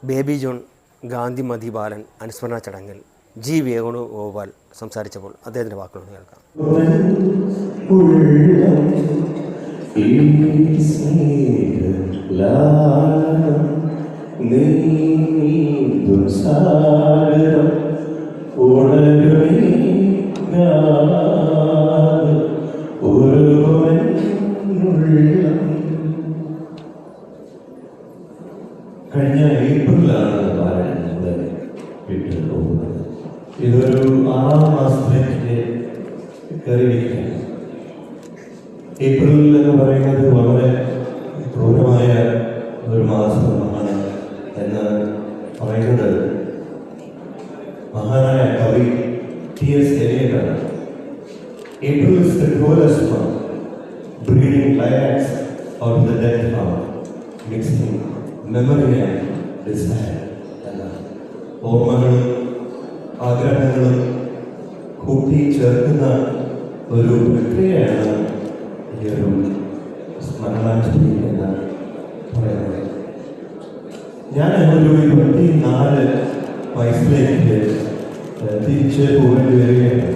Baby John Gandhi മതി ബാലൻ അനുസ്മരണ ചടങ്ങിൽ ജി വേണുഗോപാൽ സംസാരിച്ചപ്പോൾ അദ്ദേഹത്തിൻ്റെ വാക്കുകൾ കേൾക്കാം. കഴിഞ്ഞ ഏപ്രിലാണ് ബാലൻ വീട്ടിൽ പോകുന്നത്. ഇതൊരു 6 മാസത്തേക്ക് കയറിയിരിക്കുകയാണ്. ഏപ്രിൽ എന്ന് പറയുന്നത് വളരെ ക്രൂരമായ ഒരു മാസമാണ് എന്ന് പറയുന്നത് മഹാനായ കവി T.S. എലിയറ്റാണ്. April is the coolest month, breeding lilacs out of the dead flower, mixing memory and desire. ഓർമ്മകളും ആഗ്രഹങ്ങളും കൂട്ടി ചേർക്കുന്ന ഒരു പ്രക്രിയയാണ് ഈ ഒരു സ്മരണാഞ്ജലി എന്ന് പറയുന്നത്. ഞാൻ ഒരു 24 വയസ്സിലേക്ക് തിരിച്ച് പോകേണ്ടി വരികയാണ്.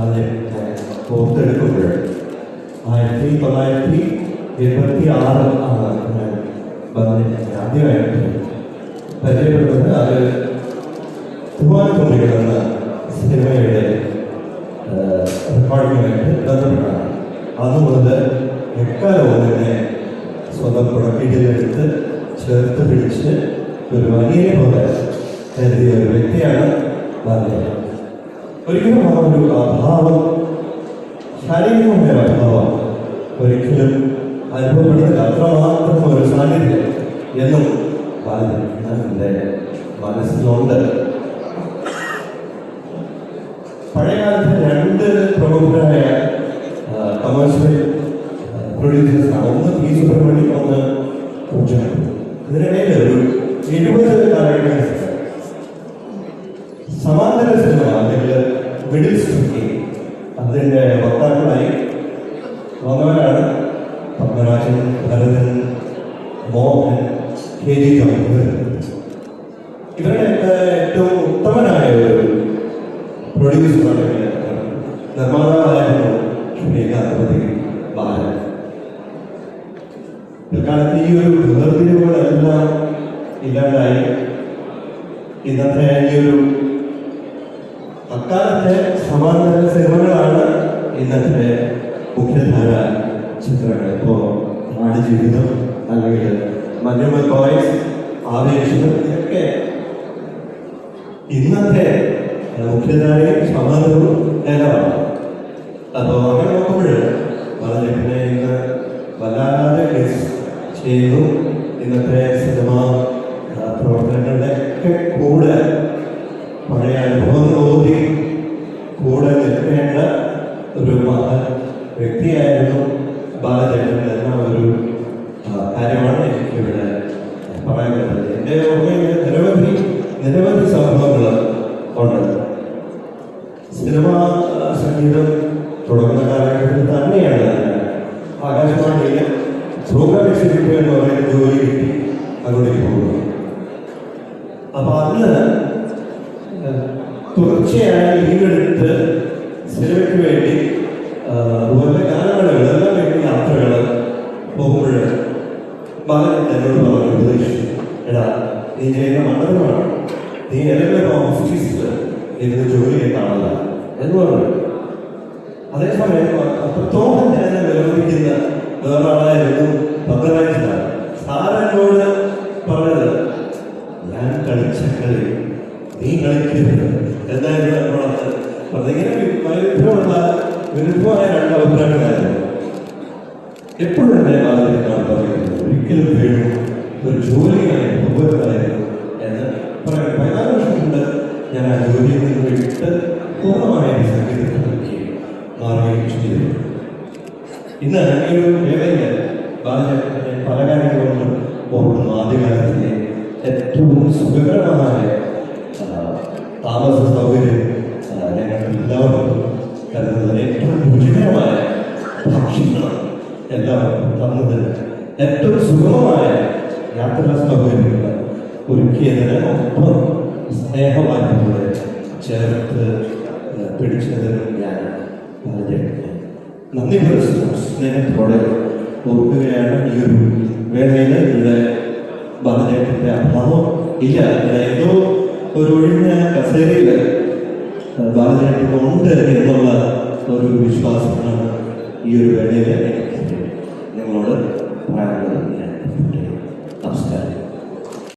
അതിനെ ഓർത്തെടുക്കുമ്പോൾ 1976 ആണ് ഞാൻ ആദ്യമായിട്ട് പരിചയപ്പെടുന്നത്. അത് തുവാൻകൊണ്ടിരിക്കുന്ന സിനിമയുടെ റെക്കോർഡിങ്ങുമായിട്ട് ബന്ധപ്പെട്ടാണ്. അതുമുതൽ എക്കാലവും തന്നെ സ്വന്തം പ്രകൃതിയിലെടുത്ത് ചേർത്ത് പിടിച്ച് ഒരു വലിയ പോലെ കരുതിയ ഒരു വ്യക്തിയാണ് ബാലൻ. ഒരിക്കലും ആ ഒരു അഭാവം, ശാരീരികമായ അഭാവം ഒരിക്കലും അനുഭവപ്പെടുന്നില്ല. അത്രമാത്രം ഒരു സാന്നിധ്യം എന്നും ബാലൻ എൻ്റെ മനസ്സിലുണ്ട്. പഴയകാലത്ത് 2 പ്രമുഖരായ കമേഴ്ഷ്യൽ പ്രൊഡ്യൂസേഴ്സാണ്. ഒന്ന് പി സുബ്രഹ്മണ്യം, ഒന്ന് കുഞ്ചൻ. ഇതിനിടയിൽ ഒരു 70 കാലഘട്ടം സമാന്തര സിനിമ അല്ലെങ്കിൽ മിഡിൽ സ്ട്രീറ്റ് അതിൻ്റെ വക്താക്കളായി വന്നവരാണ് പത്മരാജൻ, ഭരതൻ, മോഹൻ, KG ജോൺ. ഇവരുടെയൊക്കെ ഏറ്റവും ഉത്തമനായ ഒരു പ്രൊഡ്യൂസറാണ്, നിർമ്മാതാവായിരുന്നു ശ്രീകാന്തി ബാലൻ. പിൽക്കാലത്ത് ഈ ഒരു വേർതിരിവുകളെല്ലാം ഇല്ലാതായി. ഇന്നത്തെ ഈ ഒരു അക്കാലത്തെ സമാന്തര സിനിമകളാണ് ഇന്നത്തെ മുഖ്യധാര ചിത്രങ്ങൾ. ഇപ്പോൾ ആടുജീവിതം അല്ലെങ്കിൽ മഞ്ഞുമൽ ബോയ്സ്, ആവേശം, ഇതൊക്കെ ഇന്നത്തെ മുഖ്യധാരയും സമാന്തരവും എല്ലാമാണ്. അപ്പോൾ അങ്ങനെ നോക്കുമ്പോൾ വളരെ ഇന്ന് വല്ലാതെ മിസ് ചെയ്തു. ഇന്നത്തെ സിനിമ പ്രവർത്തനങ്ങളുടെ ഒക്കെ കൂടെ പഴയ അനുഭവങ്ങളോടി കൂടെ നിൽക്കേണ്ട ഒരു മഹൻ വ്യക്തിയായിരുന്നു ബാലചേട്ടൻ എന്ന ഒരു കാര്യമാണ് എനിക്കിവിടെ പറയുന്നത്. എൻ്റെ ഓർമ്മയിൽ നിരവധി സംഭവങ്ങൾ ഉണ്ട്. സിനിമ സംഗീതം തുടങ്ങുന്ന കാലഘട്ടത്തിൽ തന്നെയാണ് ആകാശവാണിയിൽ പ്രോഗ്രാം എക്സിക്യൂട്ടീവ് എന്ന് പറയുന്ന ജോലി കിട്ടി അങ്ങോട്ടേക്ക് പോകുന്നു. അപ്പോൾ അന്ന് തുടർച്ചയായി ലീവെടുത്ത് സിനിമയ്ക്ക് വേണ്ടി അതുപോലെ ഗാനമേളകളെല്ലാം വേണ്ടി യാത്രകൾ പോകുമ്പോൾ ബാലൻ എന്നോട് പറഞ്ഞു, ഉപദേശിച്ചു, എടാ നീ ചെയ്യുന്ന മണ്ഡലമാണ്, നീ ഏതെങ്കിലും ഓഫീസിൽ ഇരുന്ന് ജോലി ചെയ്യുന്നതാണല്ല എന്ന് പറഞ്ഞു. അതേസമയം അത്രത്തോളം ഞാൻ വിരോധിക്കുന്ന വേറൊരാളായിരുന്നു പത്മരാജനാണ്. സാറെന്നോട് പറഞ്ഞത്, ഞാൻ കളിച്ച കളി നീ കളിക്കരുത് എന്നായിരുന്നു എന്നോട് പറഞ്ഞത്. ഇങ്ങനെ വിരുദ്ധമായ 2 അഭിപ്രായങ്ങളായിരുന്നു. എപ്പോഴും എന്നെ ബാധിക്കുന്നതാണ് പറയുന്നത്, ഒരിക്കലും വീഴും ഒരു ജോലിയായിരുന്നു ഉപകാരമായിരുന്നു എന്ന് പറയുന്നത്. 14 വർഷം കൊണ്ട് ഞാൻ ആ ജോലിയിൽ നിന്ന് വിട്ട് പൂർണ്ണമായ സംഗീതത്തിലേക്ക് മാറുകയും ചെയ്തു. ഇന്ന് ഈ ഒരു വേളയിൽ ബാലൻ പല കാര്യങ്ങളുണ്ട് ഓർക്കുന്നു. ആദ്യകാലത്തിലെ ഏറ്റവും സുഖകരമായ താമസ സൗകര്യം ഞങ്ങൾ എല്ലാവർക്കും കരുതുന്നത്, ഏറ്റവും രുചികരമായ ഭക്ഷണം എല്ലാവർക്കും തന്നതിന് ഏറ്റവും സുഗമമായ യാത്രാ സൗകര്യമുള്ള ഒരു ഒരുക്കിയതിന് ഒപ്പം സ്നേഹവായ്പകളെ ചേർത്ത് പിടിച്ചതിനും ഞാൻ വളരെ നന്ദി പുരസ്കാരം സ്നേഹത്തോടെ ഓർക്കുകയാണ്. ഈ ഒരു വേളയിൽ ഇവിടെ ബാലചേട്ടൻ്റെ അഭാവം ഇല്ല. ഏതോ ഒരു ഒഴിഞ്ഞ കസേരയിൽ ബാലചേട്ടൻ ഉണ്ട് എന്നുള്ള ഒരു വിശ്വാസമാണ് ഈ ഒരു വേളയിൽ നിങ്ങളോട് പറയാനുള്ളത്. ഞാൻ നമസ്കാരം.